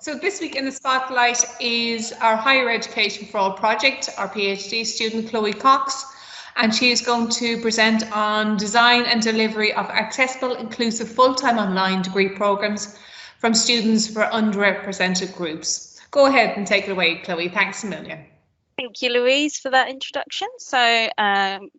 So this week in the spotlight is our Higher Education for All project, our PhD student Cloe Cox, and she is going to present on design and delivery of accessible, inclusive, full-time online degree programs from students for underrepresented groups. Go ahead and take it away, Chloe. Thanks a million. Thank you, Louise, for that introduction. So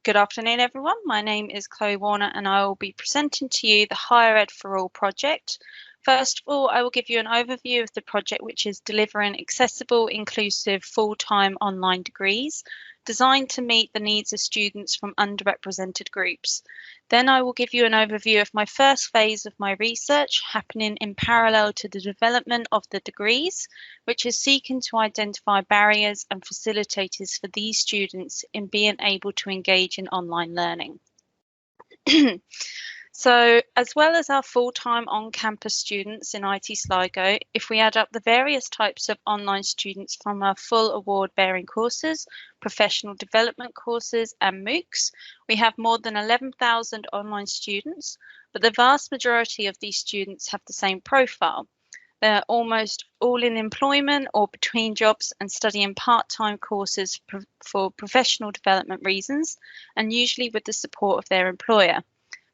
good afternoon, everyone. My name is Cloe Warner and I will be presenting to you the HigherEd4All project. First of all, I will give you an overview of the project, which is delivering accessible, inclusive, full-time online degrees designed to meet the needs of students from underrepresented groups. Then I will give you an overview of my first phase of my research happening in parallel to the development of the degrees, which is seeking to identify barriers and facilitators for these students in being able to engage in online learning. So, as well as our full-time on-campus students in IT Sligo, if we add up the various types of online students from our full award-bearing courses, professional development courses and MOOCs, we have more than 11,000 online students, but the vast majority of these students have the same profile. They're almost all in employment or between jobs and studying part-time courses for professional development reasons, and usually with the support of their employer.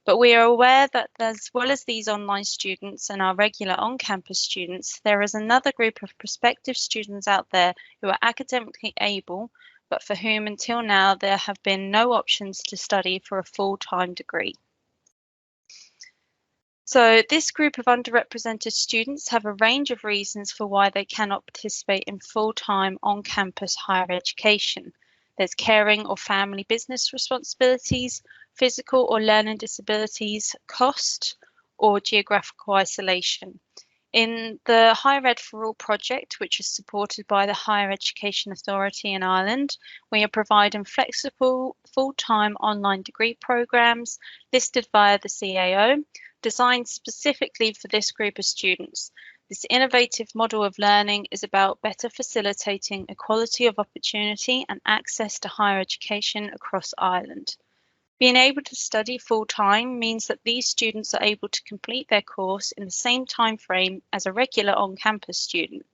But we are aware that as well as these online students and our regular on-campus students, there is another group of prospective students out there who are academically able, but for whom until now there have been no options to study for a full-time degree. So this group of underrepresented students have a range of reasons for why they cannot participate in full-time on-campus higher education. There's caring or family business responsibilities, physical or learning disabilities, cost, or geographical isolation. In the HigherEd4All project, which is supported by the Higher Education Authority in Ireland, we are providing flexible, full-time online degree programs listed via the CAO, designed specifically for this group of students. This innovative model of learning is about better facilitating equality of opportunity and access to higher education across Ireland. Being able to study full-time means that these students are able to complete their course in the same time frame as a regular on-campus student.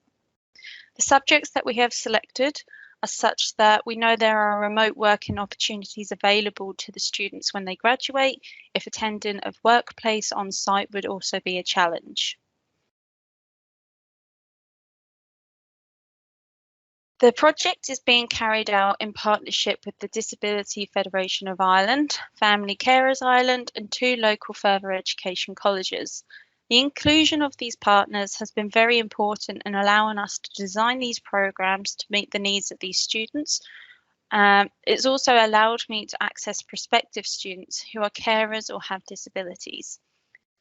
The subjects that we have selected are such that we know there are remote working opportunities available to the students when they graduate, if attending a workplace on site would also be a challenge. The project is being carried out in partnership with the Disability Federation of Ireland, Family Carers Ireland and 2 local further education colleges. The inclusion of these partners has been very important in allowing us to design these programs to meet the needs of these students. It's also allowed me to access prospective students who are carers or have disabilities.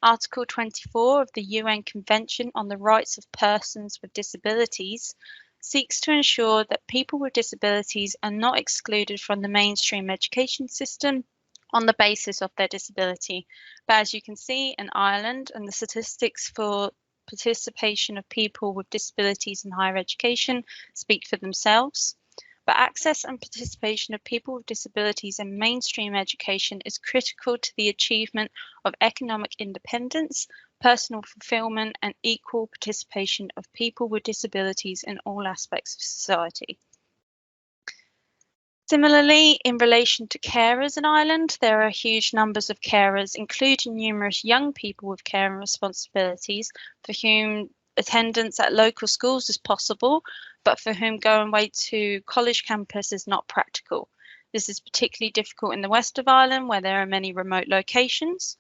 Article 24 of the UN Convention on the Rights of Persons with Disabilities seeks to ensure that people with disabilities are not excluded from the mainstream education system on the basis of their disability. But as you can see in Ireland, and the statistics for participation of people with disabilities in higher education speak for themselves. But access and participation of people with disabilities in mainstream education is critical to the achievement of economic independence, personal fulfillment and equal participation of people with disabilities in all aspects of society. Similarly, in relation to carers in Ireland, there are huge numbers of carers, including numerous young people with caring responsibilities for whom attendance at local schools is possible, but for whom going away to college campus is not practical. This is particularly difficult in the west of Ireland, where there are many remote locations.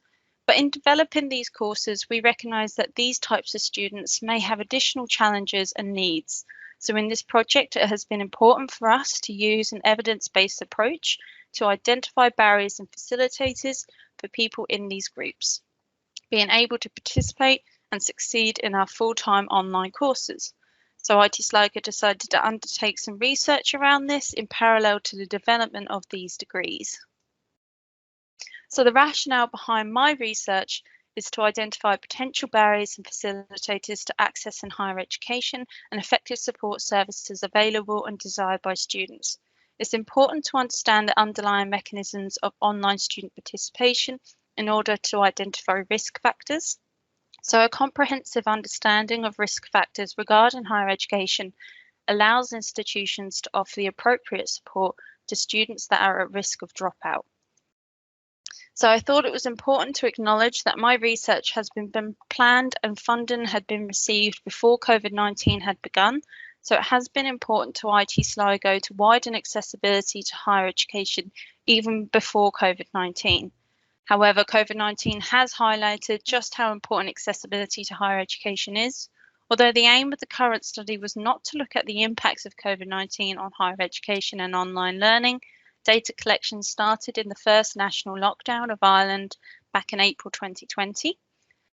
But in developing these courses, we recognise that these types of students may have additional challenges and needs. So in this project, it has been important for us to use an evidence-based approach to identify barriers and facilitators for people in these groups, being able to participate and succeed in our full-time online courses. So IT Sligo decided to undertake some research around this in parallel to the development of these degrees. So the rationale behind my research is to identify potential barriers and facilitators to access in higher education and effective support services available and desired by students. It's important to understand the underlying mechanisms of online student participation in order to identify risk factors. So a comprehensive understanding of risk factors regarding higher education allows institutions to offer the appropriate support to students that are at risk of dropout. So I thought it was important to acknowledge that my research has been planned and funding had been received before COVID-19 had begun. So it has been important to IT Sligo to widen accessibility to higher education even before COVID-19. However, COVID-19 has highlighted just how important accessibility to higher education is. Although the aim of the current study was not to look at the impacts of COVID-19 on higher education and online learning, data collection started in the first national lockdown of Ireland back in April 2020.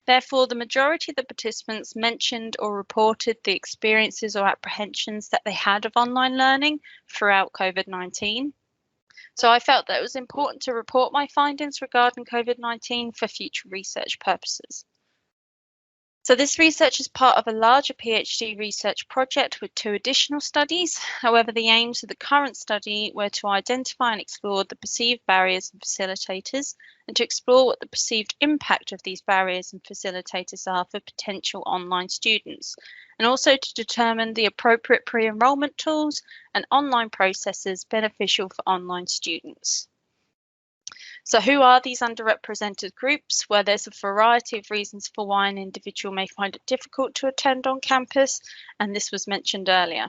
Therefore, the majority of the participants mentioned or reported the experiences or apprehensions that they had of online learning throughout COVID-19. So I felt that it was important to report my findings regarding COVID-19 for future research purposes. So this research is part of a larger PhD research project with 2 additional studies. However, the aims of the current study were to identify and explore the perceived barriers and facilitators, and to explore what the perceived impact of these barriers and facilitators are for potential online students, and also to determine the appropriate pre-enrollment tools and online processes beneficial for online students. So who are these underrepresented groups? Well, there's a variety of reasons for why an individual may find it difficult to attend on campus, and this was mentioned earlier.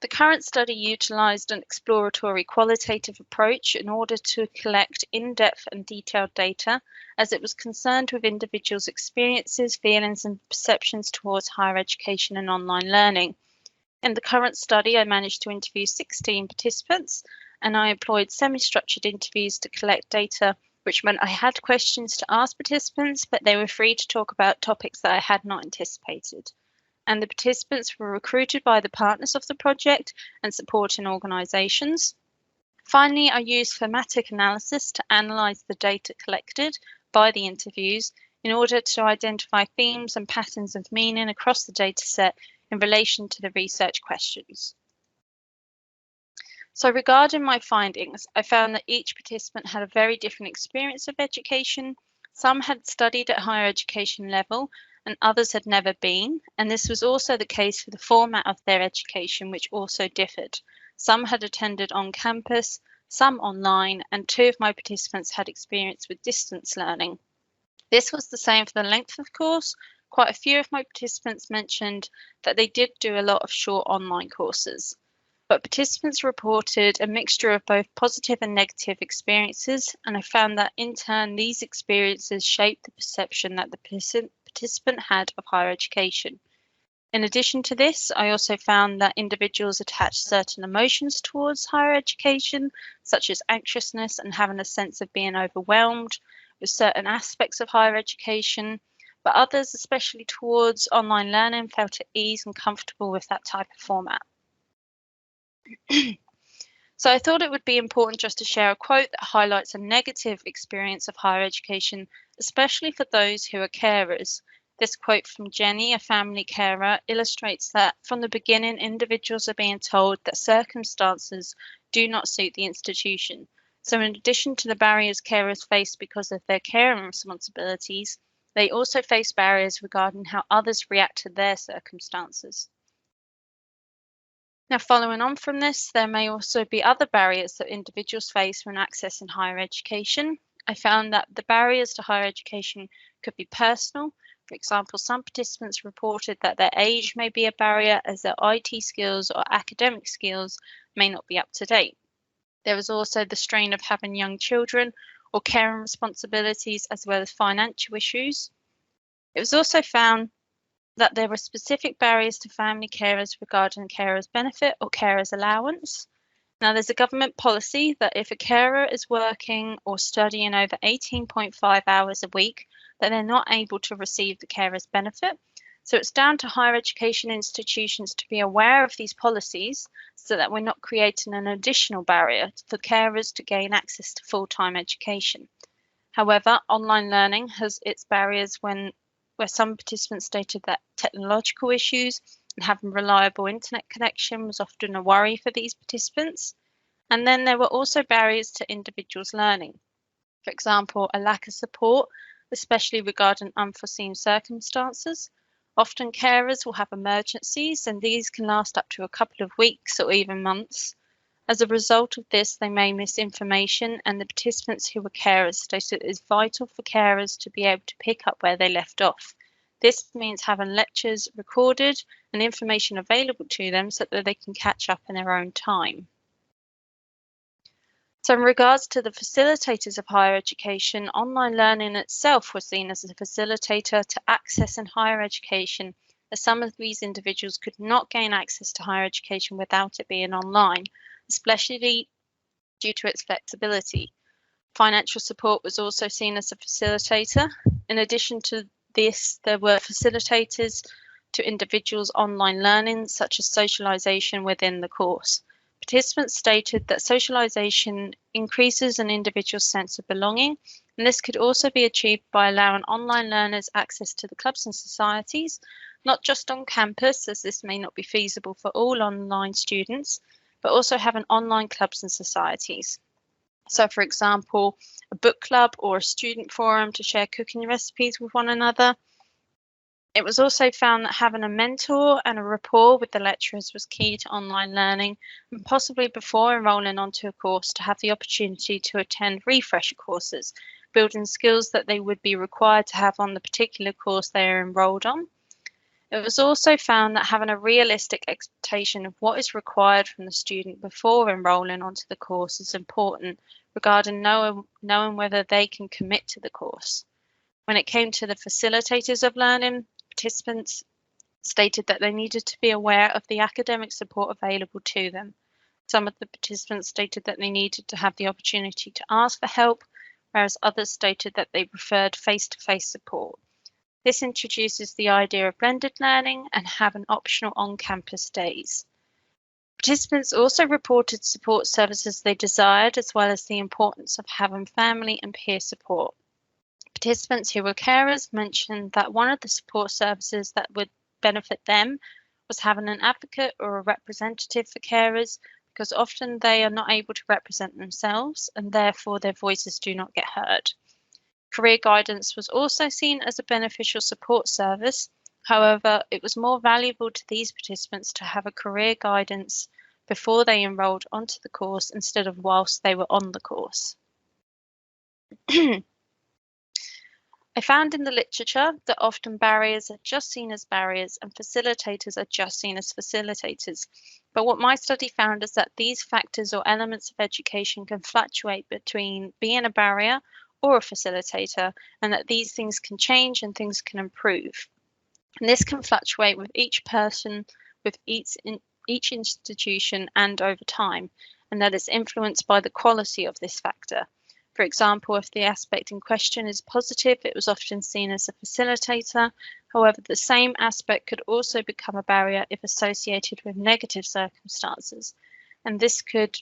The current study utilised an exploratory qualitative approach in order to collect in-depth and detailed data, as it was concerned with individuals' experiences, feelings and perceptions towards higher education and online learning. In the current study, I managed to interview 16 participants, and I employed semi-structured interviews to collect data, which meant I had questions to ask participants, but they were free to talk about topics that I had not anticipated. And the participants were recruited by the partners of the project and supporting organisations. Finally, I used thematic analysis to analyse the data collected by the interviews in order to identify themes and patterns of meaning across the dataset in relation to the research questions. So regarding my findings, I found that each participant had a very different experience of education. Some had studied at higher education level and others had never been. And this was also the case for the format of their education, which also differed. Some had attended on campus, some online, and 2 of my participants had experience with distance learning. This was the same for the length of course. Quite a few of my participants mentioned that they did do a lot of short online courses. But participants reported a mixture of both positive and negative experiences, and I found that in turn these experiences shaped the perception that the participant had of higher education. In addition to this, I also found that individuals attached certain emotions towards higher education, such as anxiousness and having a sense of being overwhelmed with certain aspects of higher education, but others, especially towards online learning, felt at ease and comfortable with that type of format. So I thought it would be important just to share a quote that highlights a negative experience of higher education, especially for those who are carers. This quote from Jenny, a family carer, illustrates that from the beginning, individuals are being told that circumstances do not suit the institution. So in addition to the barriers carers face because of their caring responsibilities, they also face barriers regarding how others react to their circumstances. Now, following on from this, there may also be other barriers that individuals face when accessing higher education. I found that the barriers to higher education could be personal. For example, some participants reported that their age may be a barrier as their IT skills or academic skills may not be up to date. There was also the strain of having young children or caring responsibilities as well as financial issues. It was also found that there were specific barriers to family carers regarding carers benefit or carers allowance. Now, there's a government policy that if a carer is working or studying over 18.5 hours a week, then they're not able to receive the carers benefit. So it's down to higher education institutions to be aware of these policies so that we're not creating an additional barrier for carers to gain access to full-time education. However, online learning has its barriers where some participants stated that technological issues and having reliable internet connection was often a worry for these participants. And then there were also barriers to individuals' learning. For example, a lack of support especially regarding unforeseen circumstances. Often carers will have emergencies, and these can last up to a couple of weeks or even months. As a result of this, they may miss information, and the participants who were carers stated it is vital for carers to be able to pick up where they left off. This means having lectures recorded and information available to them so that they can catch up in their own time. So in regards to the facilitators of higher education, online learning itself was seen as a facilitator to access in higher education, as some of these individuals could not gain access to higher education without it being online, especially due to its flexibility. Financial support was also seen as a facilitator. In addition to this, there were facilitators to individuals' online learning, such as socialization within the course. Participants stated that socialization increases an individual's sense of belonging, and this could also be achieved by allowing online learners access to the clubs and societies, not just on campus, as this may not be feasible for all online students, but also having online clubs and societies. So, for example, a book club or a student forum to share cooking recipes with one another. It was also found that having a mentor and a rapport with the lecturers was key to online learning, and possibly before enrolling onto a course to have the opportunity to attend refresher courses, building skills that they would be required to have on the particular course they are enrolled on. It was also found that having a realistic expectation of what is required from the student before enrolling onto the course is important regarding knowing whether they can commit to the course. When it came to the facilitators of learning, participants stated that they needed to be aware of the academic support available to them. Some of the participants stated that they needed to have the opportunity to ask for help, whereas others stated that they preferred face-to-face support. This introduces the idea of blended learning and having optional on-campus days. Participants also reported support services they desired, as well as the importance of having family and peer support. Participants who were carers mentioned that one of the support services that would benefit them was having an advocate or a representative for carers, because often they are not able to represent themselves and therefore their voices do not get heard. Career guidance was also seen as a beneficial support service. However, it was more valuable to these participants to have a career guidance before they enrolled onto the course instead of whilst they were on the course. I found in the literature that often barriers are just seen as barriers and facilitators are just seen as facilitators. But what my study found is that these factors or elements of education can fluctuate between being a barrier or a facilitator, and that these things can change and things can improve. And this can fluctuate with each person, with each institution and over time, and that it's influenced by the quality of this factor. For example, if the aspect in question is positive, it was often seen as a facilitator. However, the same aspect could also become a barrier if associated with negative circumstances. And this could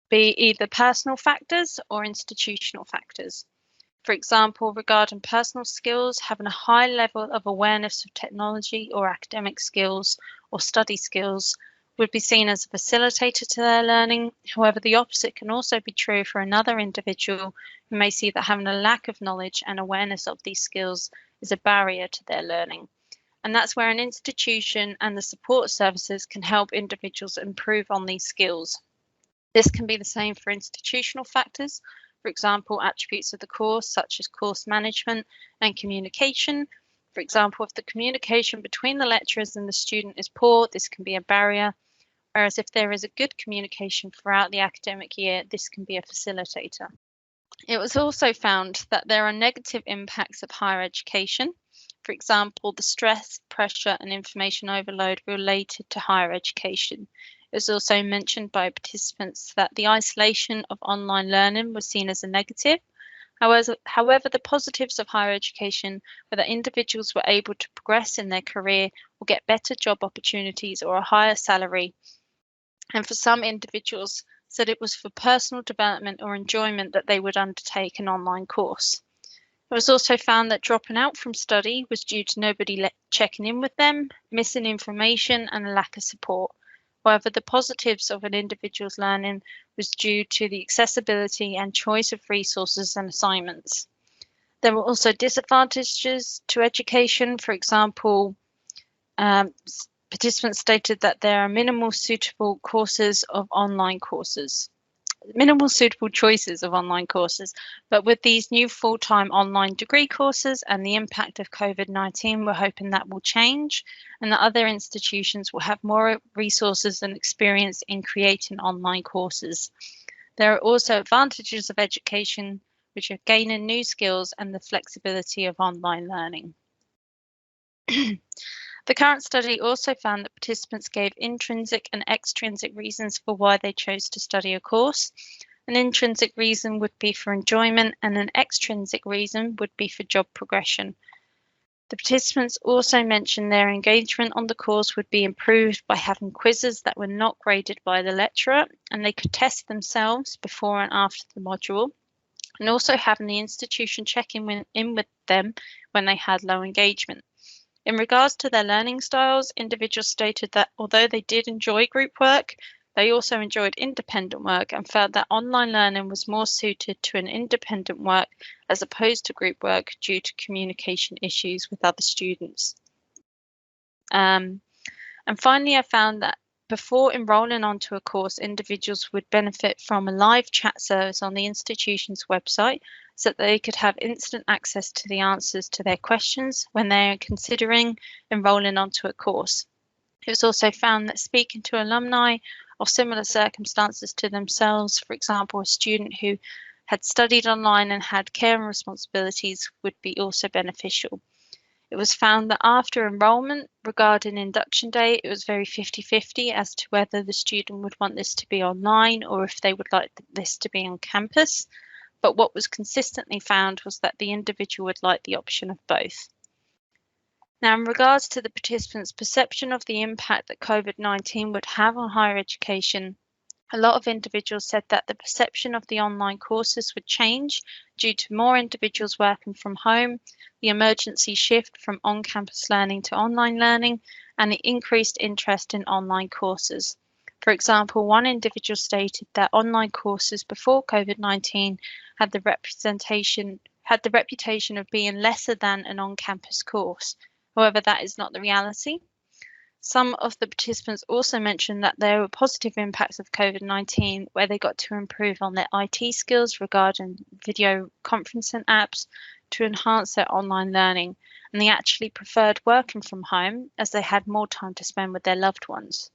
be either personal factors or institutional factors. For example, regarding personal skills, having a high level of awareness of technology or academic skills or study skills would be seen as a facilitator to their learning. However, the opposite can also be true for another individual who may see that having a lack of knowledge and awareness of these skills is a barrier to their learning. And that's where an institution and the support services can help individuals improve on these skills. This can be the same for institutional factors, for example, attributes of the course, such as course management and communication. For example, if the communication between the lecturers and the student is poor, this can be a barrier. Whereas if there is a good communication throughout the academic year, this can be a facilitator. It was also found that there are negative impacts of higher education. For example, the stress, pressure, and information overload related to higher education. It was also mentioned by participants that the isolation of online learning was seen as a negative. However, the positives of higher education were that individuals were able to progress in their career or get better job opportunities or a higher salary. And for some individuals, said it was for personal development or enjoyment that they would undertake an online course. It was also found that dropping out from study was due to nobody checking in with them, missing information, and a lack of support. However, the positives of an individual's learning was due to the accessibility and choice of resources and assignments. There were also disadvantages to education. For example, participants stated that there are minimal suitable choices of online courses, but with these new full-time online degree courses and the impact of COVID-19, we're hoping that will change and that other institutions will have more resources and experience in creating online courses. There are also advantages of education, which are gaining new skills and the flexibility of online learning. The current study also found that participants gave intrinsic and extrinsic reasons for why they chose to study a course. An intrinsic reason would be for enjoyment and an extrinsic reason would be for job progression. The participants also mentioned their engagement on the course would be improved by having quizzes that were not graded by the lecturer and they could test themselves before and after the module, and also having the institution check in with them when they had low engagement. In regards to their learning styles, individuals stated that although they did enjoy group work, they also enjoyed independent work and felt that online learning was more suited to an independent work as opposed to group work due to communication issues with other students. And finally, I found that before enrolling onto a course, individuals would benefit from a live chat service on the institution's website so that they could have instant access to the answers to their questions when they are considering enrolling onto a course. It was also found that speaking to alumni of similar circumstances to themselves, for example, a student who had studied online and had care and responsibilities, would be also beneficial. It was found that after enrolment, regarding induction day, it was very 50-50 as to whether the student would want this to be online or if they would like this to be on campus. But what was consistently found was that the individual would like the option of both. Now, in regards to the participants' perception of the impact that COVID-19 would have on higher education, a lot of individuals said that the perception of the online courses would change due to more individuals working from home, the emergency shift from on-campus learning to online learning, and the increased interest in online courses. For example, one individual stated that online courses before COVID-19 had the reputation of being lesser than an on-campus course. However, that is not the reality. Some of the participants also mentioned that there were positive impacts of COVID-19 where they got to improve on their IT skills regarding video conferencing apps to enhance their online learning, and they actually preferred working from home as they had more time to spend with their loved ones.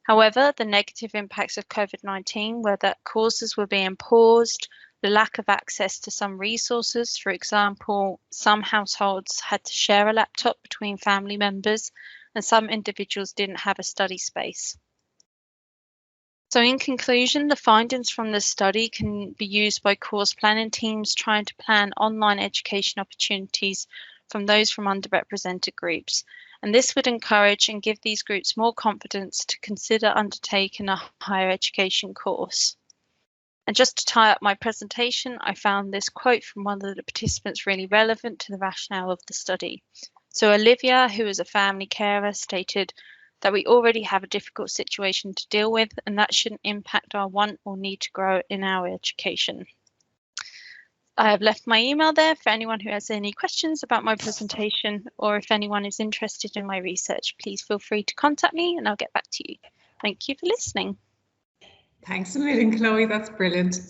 However, the negative impacts of COVID-19 were that courses were being paused, the lack of access to some resources. For example, some households had to share a laptop between family members, and some individuals didn't have a study space. So in conclusion, the findings from this study can be used by course planning teams trying to plan online education opportunities from those from underrepresented groups. And this would encourage and give these groups more confidence to consider undertaking a higher education course. And just to tie up my presentation, I found this quote from one of the participants really relevant to the rationale of the study. So Olivia, who is a family carer, stated that we already have a difficult situation to deal with, and that shouldn't impact our want or need to grow in our education. I have left my email there for anyone who has any questions about my presentation, or if anyone is interested in my research, please feel free to contact me and I'll get back to you. Thank you for listening. Thanks a million, Chloe. That's brilliant.